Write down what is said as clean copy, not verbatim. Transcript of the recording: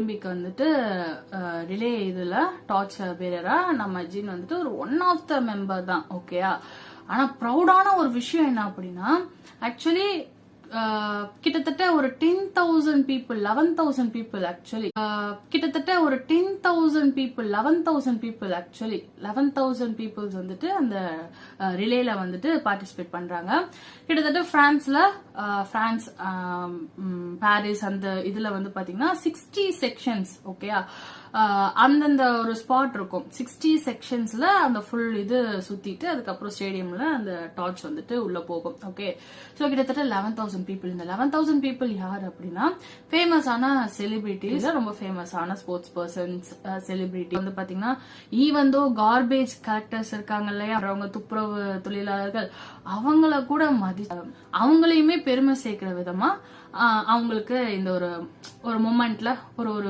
Olympic வந்துட்டு relay இதுல torch பேரரா நம்ம ஜின் வந்துட்டு ஒரு ஒன் ஆஃப் த மெம்பர் தான். ஓகேயா? ஆனா ப்ரௌடான ஒரு விஷயம் என்ன அப்படின்னா, ஆக்சுவலி கிட்டத்தட்ட ஒரு 10,000 people 11,000 people ஆக்சுவலி கிட்டத்தட்ட ஒரு 10,000 people 11,000 people ஆக்சுவலி 11,000 peoples வந்துட்டு அந்த ரிலேல வந்துட்டு பார்ட்டிசிபேட் பண்றாங்க. கிட்டத்தட்ட பிரான்ஸ் பாரிஸ் அந்த இதுல வந்து பாத்தீங்கன்னா 60 செக்ஷன்ஸ். ஓகேயா? அந்தந்த ஒரு ஸ்பாட் இருக்கும். 60 செக்ஷன்ஸ்ல அந்த ஃபுல் இது சுத்திட்டு அதுக்கப்புறம் ஸ்டேடியம்ல அந்த டார்ச் வந்துட்டு உள்ள போகும். ஓகே, சோ கிட்டத்தட்ட 11,000 people. இந்த 11,000 people யார் அப்படின்னா ஃபேமஸான செலிபிரிட்டிஸ், ரொம்ப ஃபேமஸான ஸ்போர்ட்ஸ் பர்சன்ஸ், செலிபிரிட்டி வந்து பாத்தீங்கன்னா ஈவன் தோ கார்பேஜ் கலெக்டர்ஸ் இருக்காங்க இல்லையா, அவங்க துப்புரவு தொழிலாளர்கள், அவங்கள கூட அவங்களையுமே பெருமை சேர்க்கிற விதமா அவங்களுக்கு இந்த ஒரு மொமெண்ட்ல ஒரு